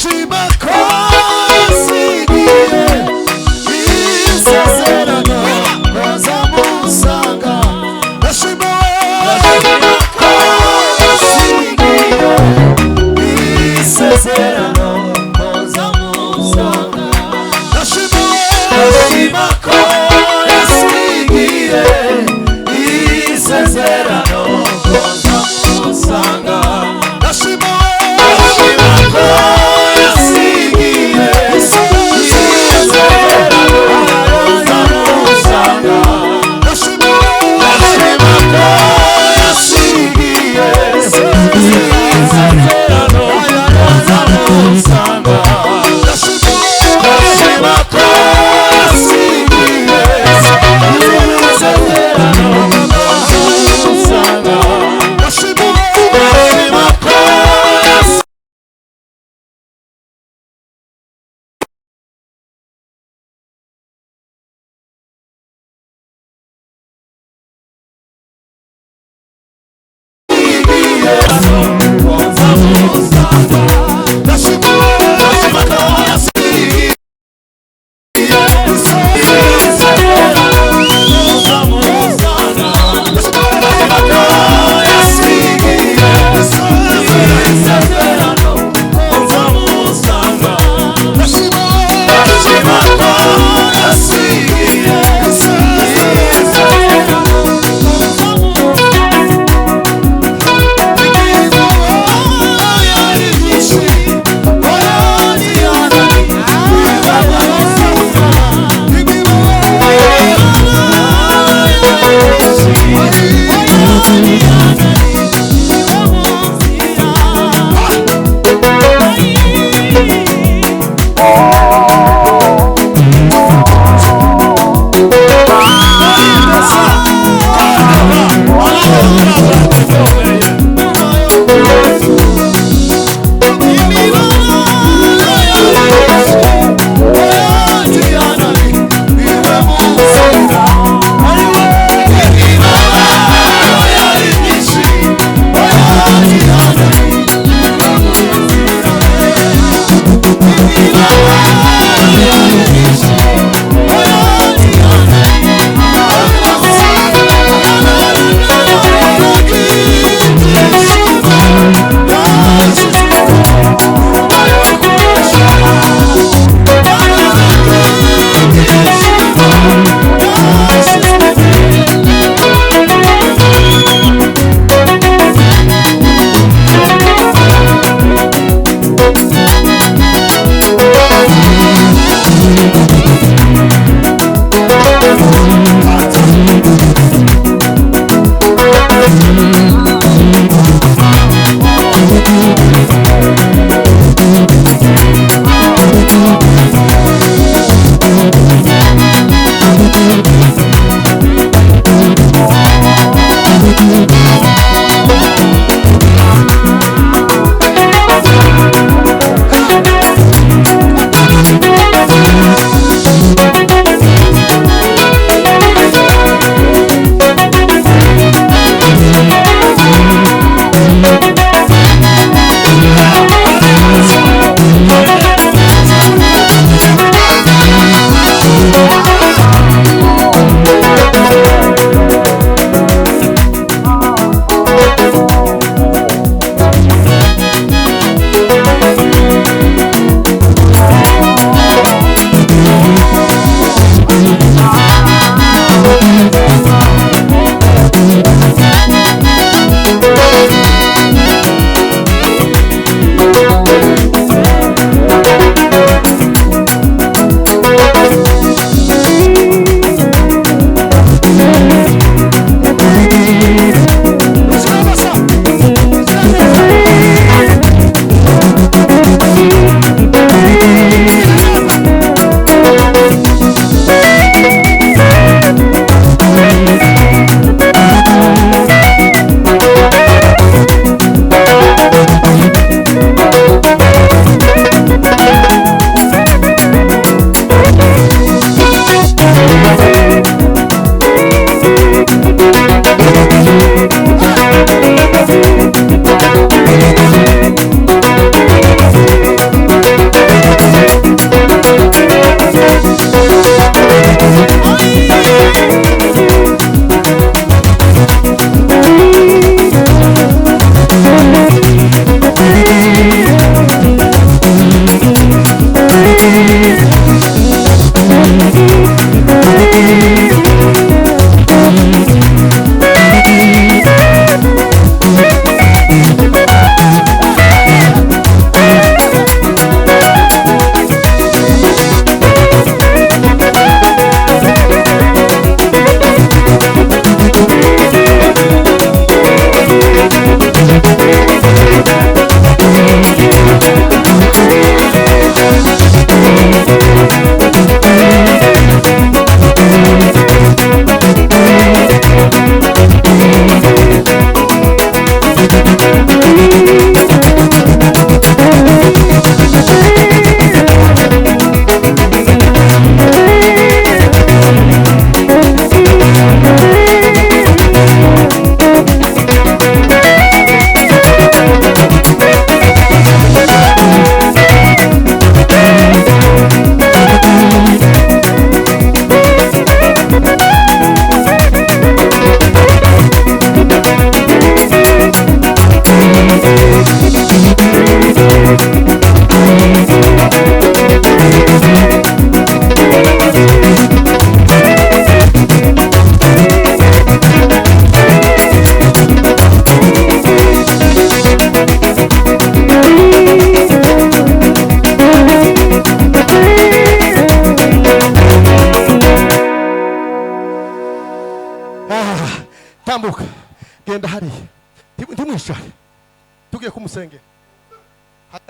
ndashima ko yasigiye isezerano koza musanga ndashima ko yasigiye isezerano koza musanga ndashima ko yasigiye isezerano koza musanga ndashima ko yasigiye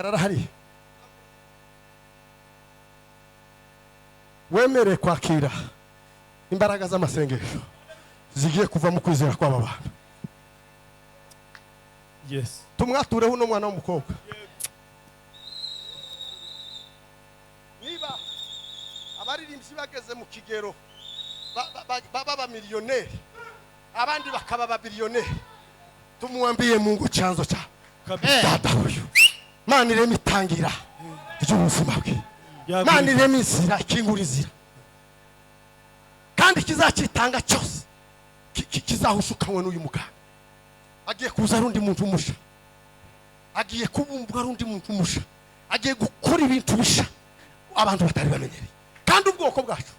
hagarara hari wemere kwakira imbaraga z'amasengesho zigiye kuva mu kwizera kw'aba bantu. Yes. Tumwatureho uno mwana w'umukobwa. Niba abaririmbyi bageze mu kigero baba miliyoneri abandi bakaba babiliyoneri, tumwambiye Mungu chanzo cha data huyu. Mana ireme itangira ry'ubuzima bwe. Mana ireme inzira ikingura inzira, kandi kizacitanga cyose kizahushukanywe n'uyu muganga. Agiye kuza rundi muntu musha, agiye kubumbwa rundi muntu musha, agiye gukora ibintu bisha abantu batari bamenyereye. Kandi ubwoko bwacu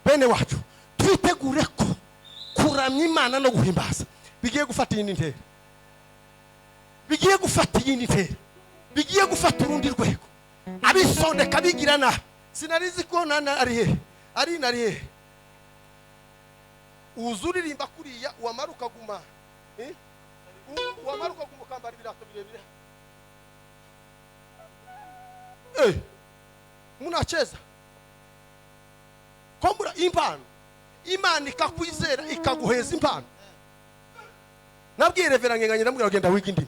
bene wacu twitegure ko kuramya Imana no guhimbaza bigiye gufata iyi ntera, bigiye gufata iyi ntera, bigiye gufata urundi rwego. Abisondeka bigirana sinarizi ko nana ari nari uzuririmba kuriya uwamaruka guma uwamaruka kumukambara ibirato birebire munacheza kombura impano. Imana ikakwizera ikaguheza impano. Nabwiye Reverend Ngenganye ndamubwira genda wiga indimi,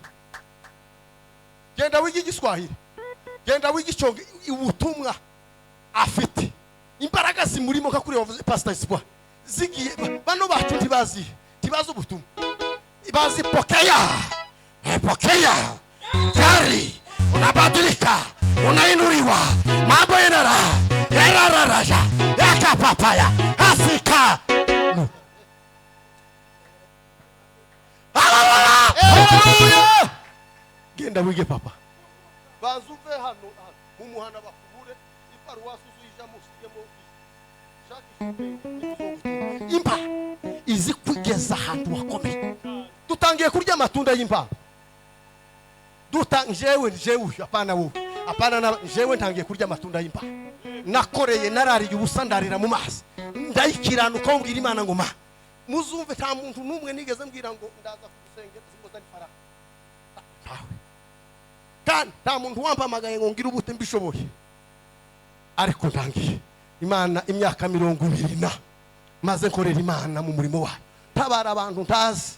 genda wiga Igiswahili, genda wiga Icyongereza. Ubutumwa afite imbaraga zimurimo nka kuri wavuze Pastor Espoir zigiye bano bacu ntibazi ubutumwa, bazi pokea tayari unabadilika, unainuliwa, mambo yarararaja yakapapaya asika. Haleluya. Genda wige papa bazuve hano mu muhana bakubure iparuwasi uzuyijamo usigemo impa izi kugeza ahantu wakomeye. Dutangiye kurya amatunda y'impa. Jewe apana wowe, apana na jewe ntangiye kurya amatunda y'impa. Nakoreye narariye ubusa ndarira mu mazi ndayikiranuka umbwira Imana ngo ma muzumve nta muntu numwe nigeze mbwira ngo ndaza kugusengera zimboza n'ifaranga. Kandi nta muntu wampamagaye ngo ngira ubute mbishoboye. Ariko ntangiye Imana imyaka 20 maze nkorera Imana mu murimo wayo. Tabara abantu ntazi,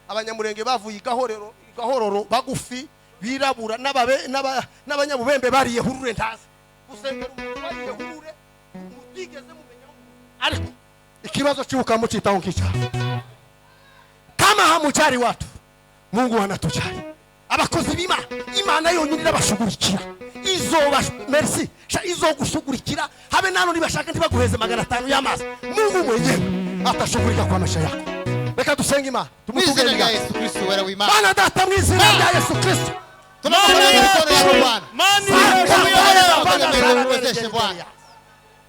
abanyamurenge bavuye igahororo bagufi birabura n'abanyabubembe bariye hurure ntazi. Gusengera umuntu bariye hurure mutigeze mumenya. Ariko ikibazo cy'ubukamo cyitaho nkica kama hamuchari watu Mungu anatujali. Abakozi b'Imana Imana yonyine irabashugurikira, merci izo gushugurikira habe nano nibashaka ntibaguheze 500 y'amazi. Mungu mwenyewe atashugurika kwa maisha yako. Reka dusenge Imana tumutugenda Yesu Kristo wera w'Imana. Bana data mu izina rya Yesu Kristo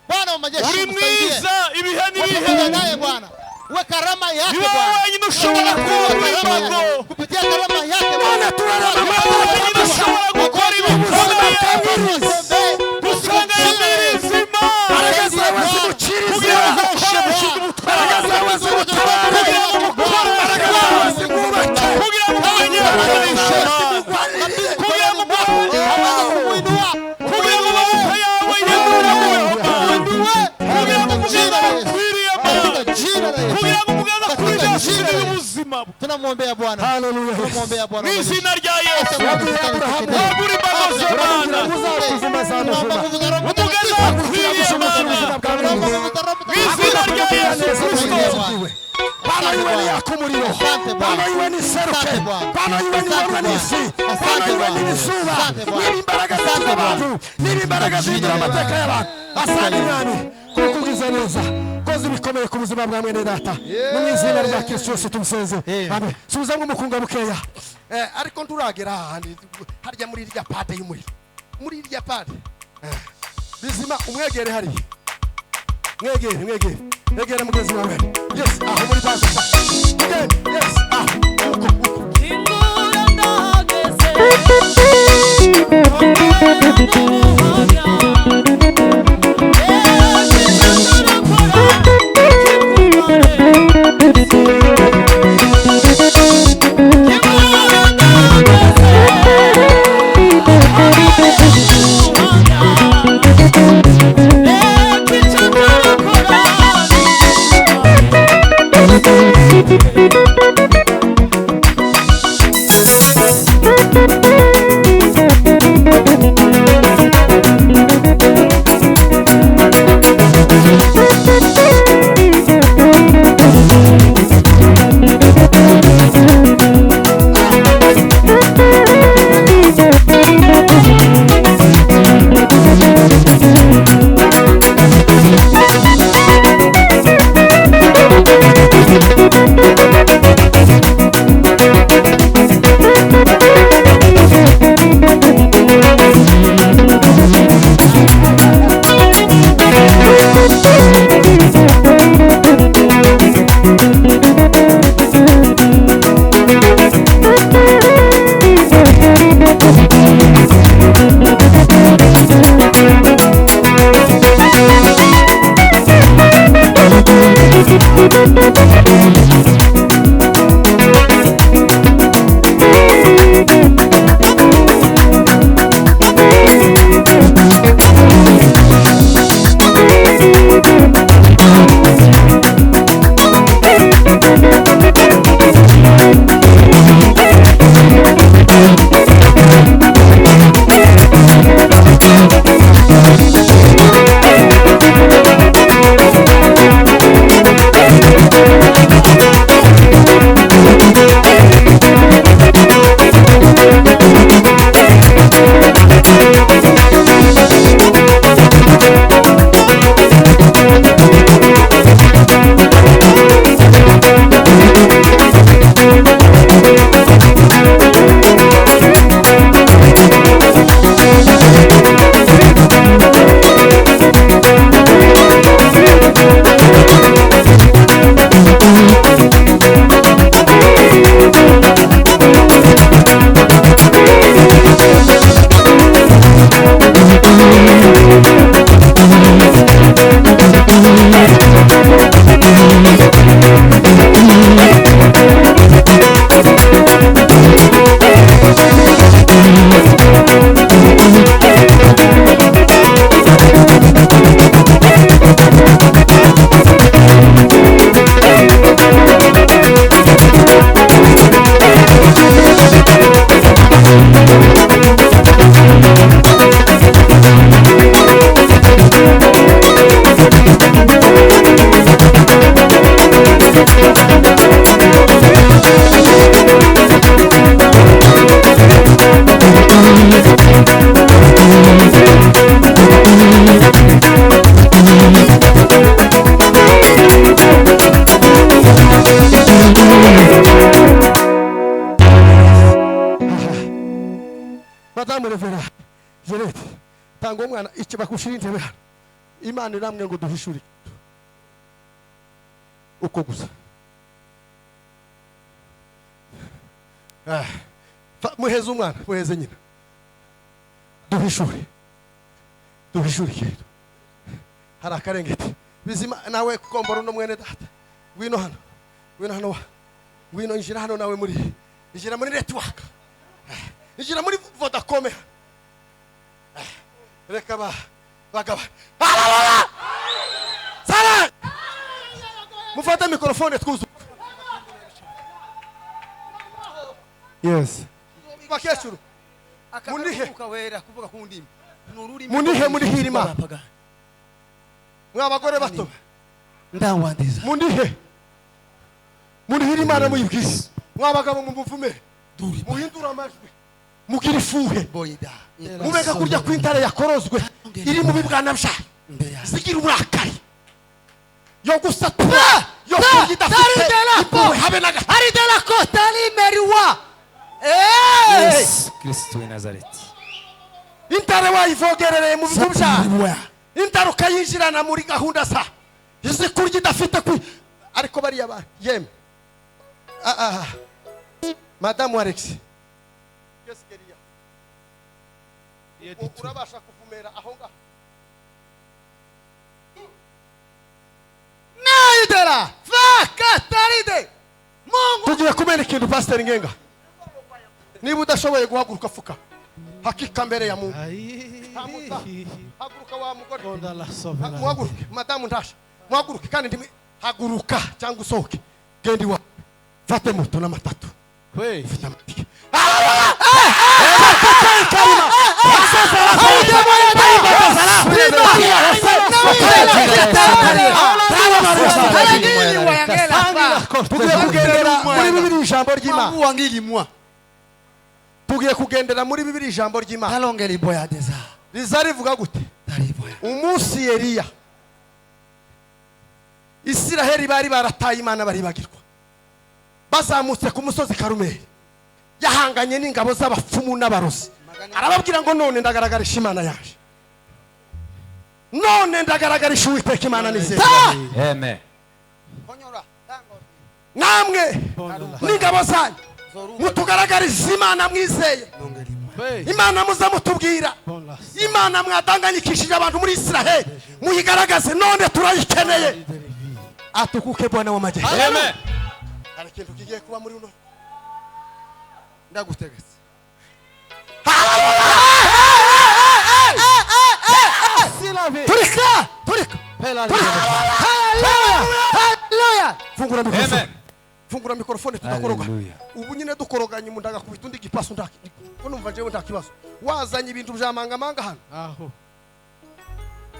Bwana wa majeshi uri mwiza ibihe n'ibihe naye Bwana we karama yake Bwana wewe ushobora kupitia karama yake Bwana tunarama ushobora gukora ibikomeye gusanga y'imizima aragaza wazimuchiriza aragaza wazimutabara aragaza wazimubaka kugira ngo abanyesha kugira ngo kumuinua kugira ngo amaboko yawe yemerwe kugira ngo muganga akwiriye kugira ngo muganga akwiriye ubuzima. Tunamwombea Bwana. Haleluya. Tunamwombea Bwana. Mu izina rya Yesu uri bagoze Bwana umuganga akwiriye Bwana mu izina rya Yesu Kristo. Bana iwe ni yakumuriro, Bana iwe ni seruke, Bana iwe ni waranisi, Bana iwe ni nisuba, n'imbaraga z'abantu, n'imbaraga z'indura amateka y'abantu. Asante Mwami kukugiza neza, koze bikomeye ku buzima bwa mwene data. Mu izina rya Kristo Yesu tumusenze. Amen. Subiza ngo mukunga bukeya. Ariko nturagera harya muri irya pade y'umuriro. Muri irya pade. Bizima umwegere hari. Mwegere. Negera mugenzi wawe. Yes, aho muri pade. Yes, uko. Ingura ndageze Yes. mwana iki bakushira intebe hano Imana iramwe ngo duhishuri uko gusa muheze umwana muheze nyina duhishuri kintu hari akarengeti bizima nawe komboro no mwene data ngwino hano ngwino injira hano nawe injira muri network injira muri Vodacom reka bagaba sara mufata mikrofone twuzu yes bakecuru munihe ukawera kuvuga ku ndimi munihe muri hirima mwabagore bato ndangwandiza munihe muri hirima na muyibwise mwabagabo mumuvume muhindura amajwi mugira ifuhe boyida mubeka kurya kw'intare yakorozwe iri mu bibwana byayo zigira uburakari yo gusatura yo kugidafite habe naga hari de la costa limeriwa Yes, Kristo wa Nazareti. intare wayivogerereye mu bigo byayo intare ukayinjirana muri gahunda sa izi kurya idafite ariko bariya ba yeme Madame Alex Keskeria urabasha kuvumera aho ngaho naidera fakataride Mungu tugiye kumena ikintu Pastor Ngenga niba udashoboye guhaguruka fuka hakika mbere ya Mungu haguruka wa mugore muhaguruke Madame Ndasha muhaguruke kandi ndimi haguruka cyangwa usohoke gendi wa fate moto na matatu ufite amatike tugiye kugendera muri Bibiliya ijambo ry'Imana tugiye kugendera muri Bibiliya ijambo ry'Imana alongeli boya deza riza rivuga gute umunsi Eliya Isiraheli bari barataye Imana baribagirwa bazamutse ku musozi Karumeli yahanganye n'ingabo z'abapfumu n'abarozi arababwira ngo none ndagaragarisha Imana yaje none ndagaragarisha Uwiteka Imana nizeye Amen. namwe n'ingabo zanyu mutugaragariza Imana mwizeye Imana muza mutubwira Imana mwadanganyikishije abantu muri Isiraheli muyigaragaze none turayikeneye atukuke Bwana wa majeshi Amen. hari ikintu kigiye kuba muri uno ndagutegetse turika haleluya fungura mikrofone tudakoroga ubu nyine dukoroganye mu ndagakubita undi gipaso ndaki ko numva jewe ndakibazo wazanye ibintu byamangamanga hano aho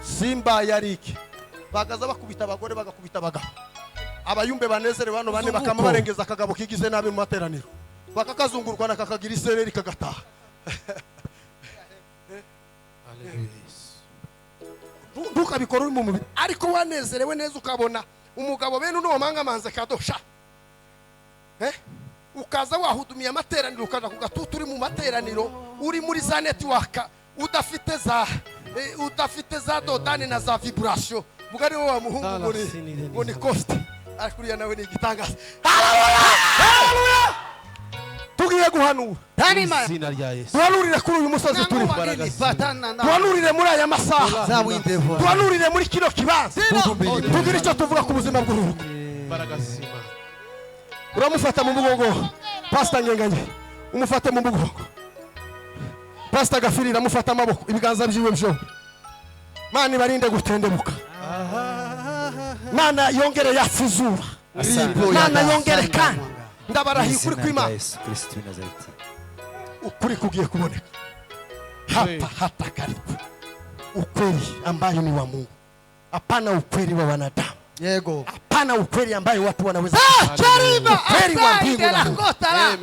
Simba yariki bagaza bakubita abagore bagakubita abagabo abayumbe banezerewe hano bane bakama barengeza akagabo kigize nabi mu materaniro bakakazungurwa nakakagira isereri kagataha ntukabikora uri mu mubiri ariko wanezerewe neza ukabona umugabo bene uno mangamanze kadosha ukaza wahudumiye amateraniro ukaza ku gatutu uri mu materaniro uri muri za network udafite za dodani na za vibration vuga ni wa muhungu muri cost akuriya nawe ni igitangaza haleluya tugiye guhanura izina rya Yesu tuhanurire kuri uyu musozi turi tuhanurire muri aya masaha tuhanurire muri kino kibanza tugira icyo tuvuga ku buzima bw'urugo uramufata mu mugongo Pastor Ngenganye umufate mu mugongo Pastor Gafirira amufata amaboko ibiganza byiwe byo Mana ibarinde gutendebuka Mana yongere yafuzura Mana yongere kandi ndabarahiye kuri kw'Imana Yesu Kristo wa Nazareti. ukuri kugiye kuboneka hata karibu ukweli ambayo ni wa Mungu hapana ukweli wa wanadamu yego hapana ukweli ambayo watu wanaweza chariba ukweli wa mbingu na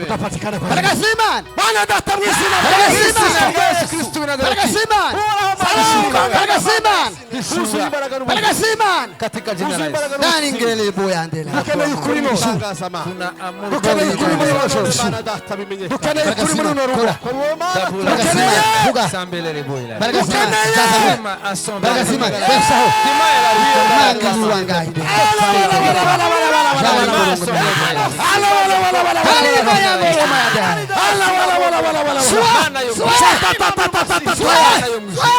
utapatikana kwa Simon Bwana data mwisi na Yesu Kristo wa Nazareti Simon huzuye imbaraga n'ubuzima Baraka z'Imana. katika jina la huzuye Yesu. imbaraga Ndani n'ubuzima ngele boyandela. dukeneye ukuri mu ijuru Tangaza amani. dukeneye dukeneye ukuri muri runo joro Imana data bimenyekane dukeneye ukuri muri runo rugo ko uwo mana Baraka Dukeneye. z'Imana. Vuga. Sambelele boyila. Baraka z'Imana. Sema asombe. Baraka z'Imana. Besaho. Manga niwangahide.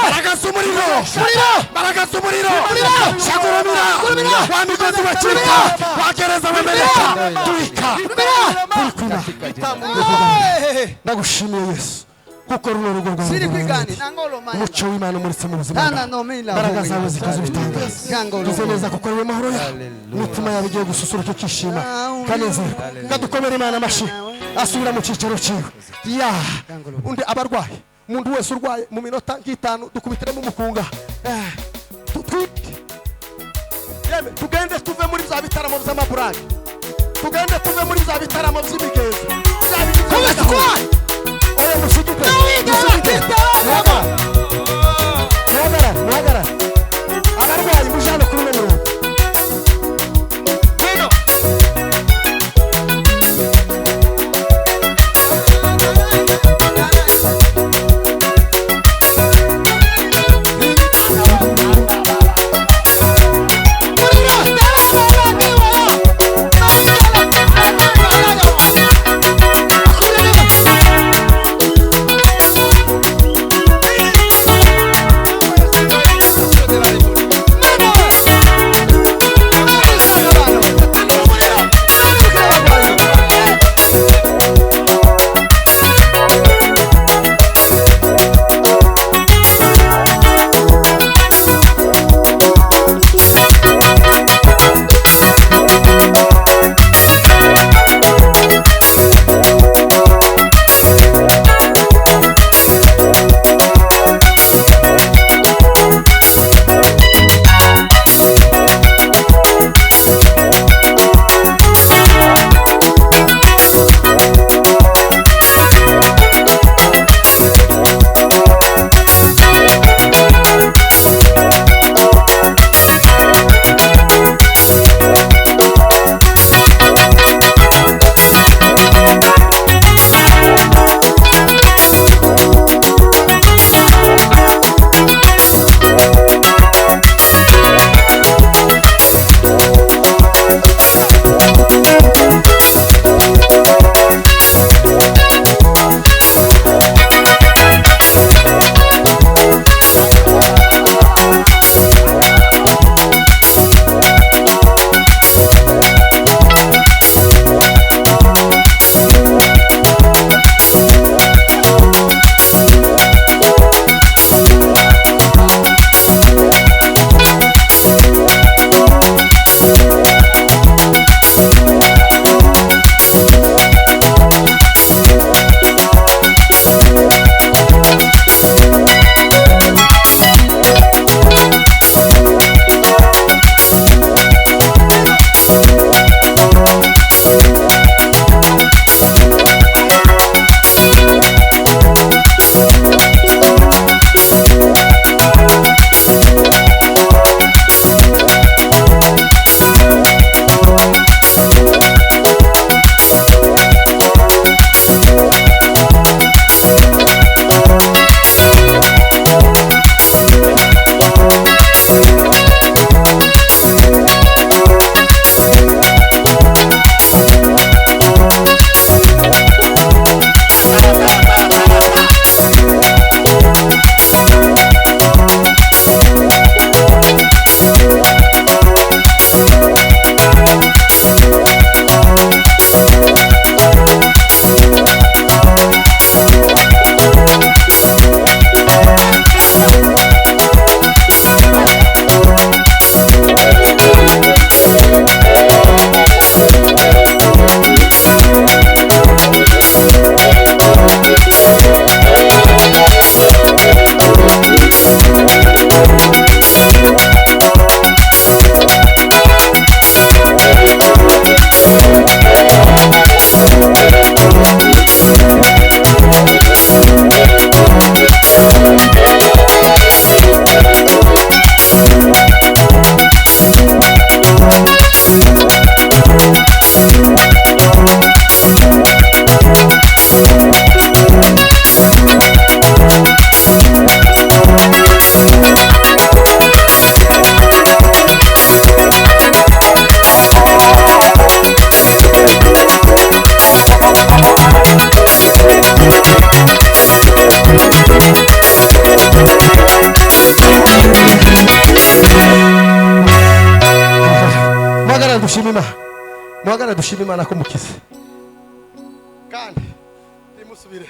baragasa umuriro baragasa umuriro shagurumira wa migozi bacika wagereza bameneka turika ndagushimiye Yesu kuko runo rugo rwawe Siri kwigani nangolo maya. umuco w'Imana umuritse mu buzima Tana bwawe no mila. imbaraga zawe zikaza ibitangaza Gangolo. tuze neza kuko ariwe mahoro yawe umutima yawe ugiye gususuruka ukishima kanezerwa kadukomera Imana amashyi asubira mu cyicaro cyiwe ya undi abarwayi umuntu wese urwaye mu minota nk'itanu dukubitiremo umukunga yeme tugende tuve muri za bitaramo by'amaburage tugende tuve muri za bitaramo by'imigenzo oya mushigike muhagarara abarwayi mujane kuri uno murongo duhagara dushima Imana ko mukize kandi nimusubire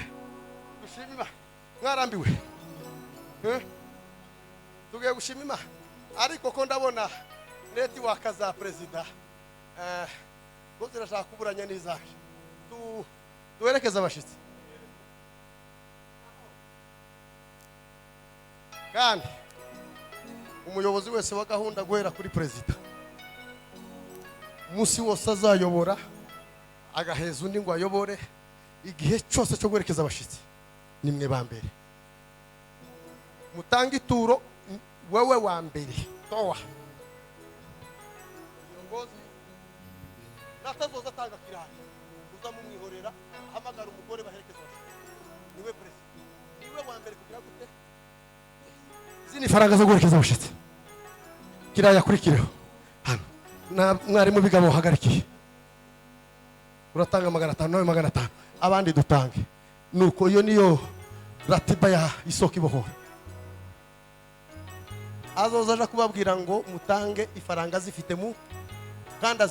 dushima Imana mwarambiwe tugiye gushima Imana ariko ko ndabona leti wakaza president ko zirashaka kuburanya n'izaje duherekeza abashitsi kandi umuyobozi wese wa gahunda guhera kuri president musi wose azayobora agaheza undi ngo ayobore igihe cyose cyo guherekeza abashitsi nimwe ba mbere mutanga ituro wewe wa mbere towa ngozi natazoza tanga kirani uza mumwihorera ahamagara umugore baherekeza abashitsi niwe president niwe wa mbere kugira gute zini faranga zo guherekeza abashitsi kiraya kurikireho hano na mwarimu bigabo hagarikiye uratanga 500 nawe 500 abandi dutange nuko iyo niyo ratiba ya isoko ibohora azoza aja kubabwira ngo mutange ifaranga zifite mu kandi